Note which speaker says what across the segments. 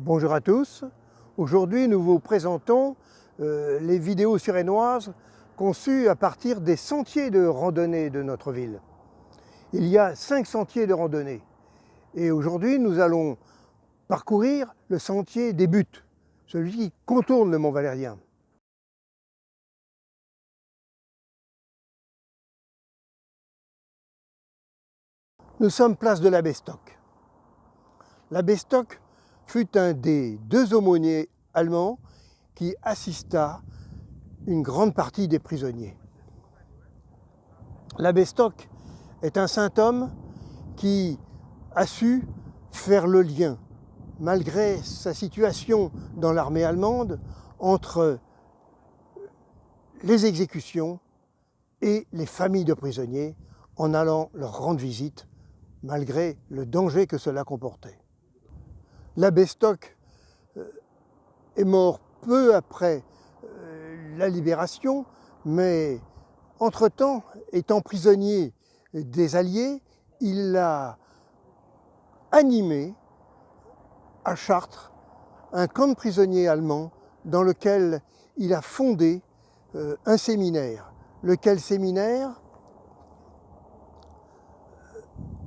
Speaker 1: Bonjour à tous. Aujourd'hui, nous vous présentons les vidéos suresnoises conçues à partir des sentiers de randonnée de notre ville. Il y a 5 sentiers de randonnée. Et aujourd'hui, nous allons parcourir le sentier des Buttes, celui qui contourne le Mont Valérien. Nous sommes place de la Bestock. La Bestock fut un des 2 aumôniers allemands qui assista une grande partie des prisonniers. La Bestock est un saint homme qui a su faire le lien, malgré sa situation dans l'armée allemande, entre les exécutions et les familles de prisonniers, en allant leur rendre visite, malgré le danger que cela comportait. La Bestock est mort peu après la libération, mais entre-temps, étant prisonnier des Alliés, il a animé à Chartres un camp de prisonniers allemands dans lequel il a fondé un séminaire, lequel séminaire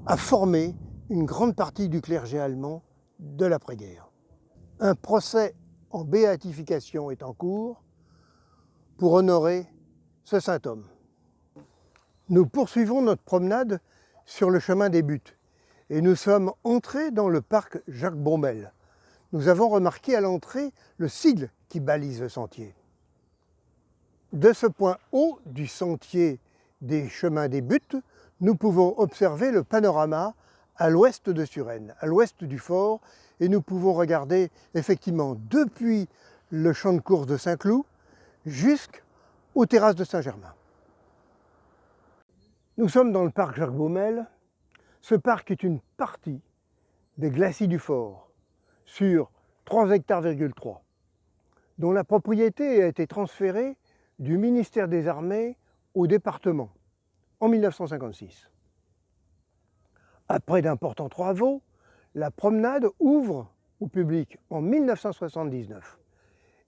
Speaker 1: a formé une grande partie du clergé allemand de l'après-guerre. Un procès en béatification est en cours pour honorer ce saint homme. Nous poursuivons notre promenade sur le chemin des Buttes et nous sommes entrés dans le parc Jacques Baumel. Nous avons remarqué à l'entrée le sigle qui balise le sentier. De ce point haut du sentier des chemins des Buttes, nous pouvons observer le panorama à l'ouest de Suresnes, à l'ouest du fort, et nous pouvons regarder effectivement depuis le champ de course de Saint-Cloud jusqu'aux terrasses de Saint-Germain. Nous sommes dans le parc Jacques Baumel. Ce parc est une partie des glacis du fort sur 3,3 hectares, dont la propriété a été transférée du ministère des Armées au département en 1956. Après d'importants travaux, la promenade ouvre au public en 1979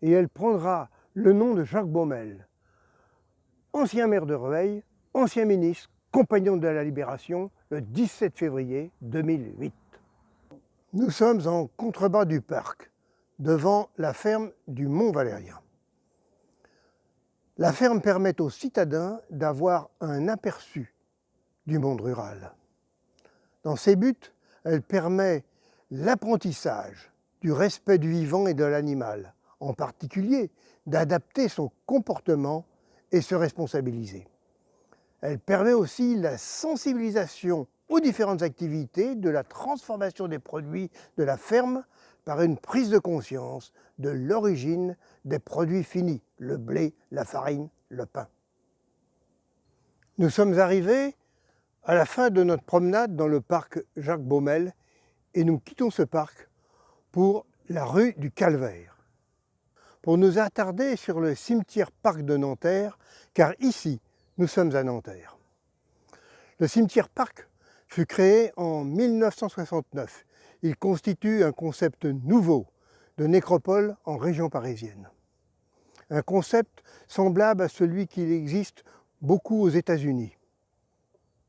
Speaker 1: et elle prendra le nom de Jacques Baumel, ancien maire de Rueil, ancien ministre, compagnon de la Libération, le 17 février 2008. Nous sommes en contrebas du parc, devant la ferme du Mont Valérien. La ferme permet aux citadins d'avoir un aperçu du monde rural. Dans ses buts, elle permet l'apprentissage du respect du vivant et de l'animal, en particulier d'adapter son comportement et se responsabiliser. Elle permet aussi la sensibilisation aux différentes activités de la transformation des produits de la ferme par une prise de conscience de l'origine des produits finis, le blé, la farine, le pain. Nous sommes arrivés à la fin de notre promenade dans le parc Jacques Baumel et nous quittons ce parc pour la rue du Calvaire, pour nous attarder sur le cimetière-parc de Nanterre, car ici, nous sommes à Nanterre. Le cimetière-parc fut créé en 1969. Il constitue un concept nouveau de nécropole en région parisienne. Un concept semblable à celui qui existe beaucoup aux États-Unis.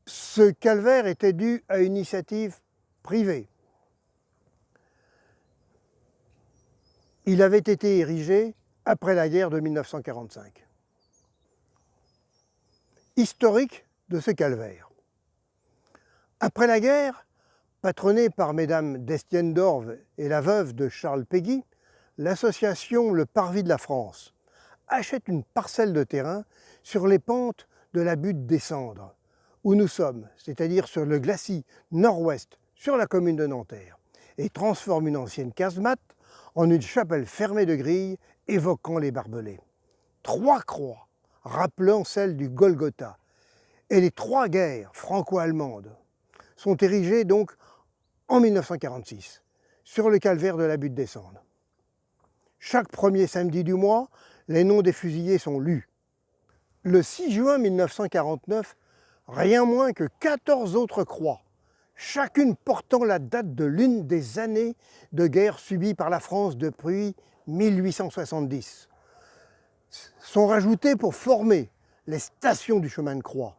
Speaker 1: Ce calvaire était dû à une initiative privée. Il avait été érigé après la guerre de 1945. Historique de ce calvaire. Après la guerre, patronnée par mesdames d'Estienne d'Orves et la veuve de Charles Péguy, l'association Le Parvis de la France achète une parcelle de terrain sur les pentes de la butte des Cendres, où nous sommes, c'est-à-dire sur le glacis nord-ouest, sur la commune de Nanterre, et transforme une ancienne casemate en une chapelle fermée de grilles évoquant les barbelés. 3 croix rappelant celles du Golgotha et les 3 guerres franco-allemandes sont érigées donc en 1946 sur le calvaire de la butte des Cendres. Chaque premier samedi du mois, les noms des fusillés sont lus. Le 6 juin 1949, rien moins que 14 autres croix chacune portant la date de l'une des années de guerre subies par la France depuis 1870. Sont rajoutées pour former les stations du chemin de croix.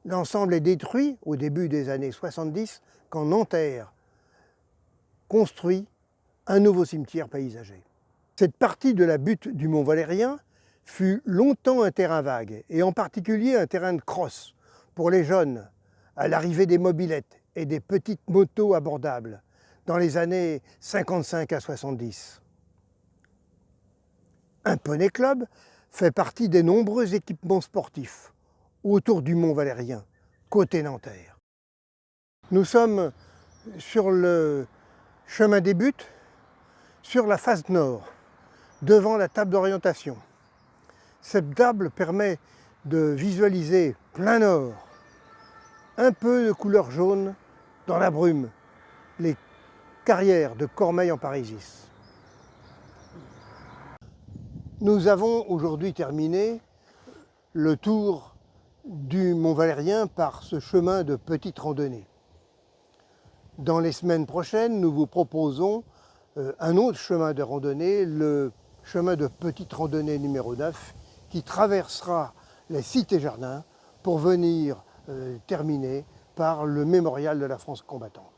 Speaker 1: L'ensemble est détruit au début des années 70 quand Nanterre construit un nouveau cimetière paysager. Cette partie de la butte du Mont Valérien fut longtemps un terrain vague, et en particulier un terrain de crosse pour les jeunes, à l'arrivée des mobylettes et des petites motos abordables dans les années 55 à 70. Un poney club fait partie des nombreux équipements sportifs autour du Mont Valérien, côté Nanterre. Nous sommes sur le chemin des buttes, sur la face nord, devant la table d'orientation. Cette table permet de visualiser plein nord, un peu de couleur jaune dans la brume, les carrières de Cormeilles en Parisis. Nous avons aujourd'hui terminé le tour du Mont Valérien par ce chemin de petite randonnée. Dans les semaines prochaines, nous vous proposons un autre chemin de randonnée, le chemin de petite randonnée numéro 9, qui traversera les cités-jardins pour venir terminer par le mémorial de la France combattante.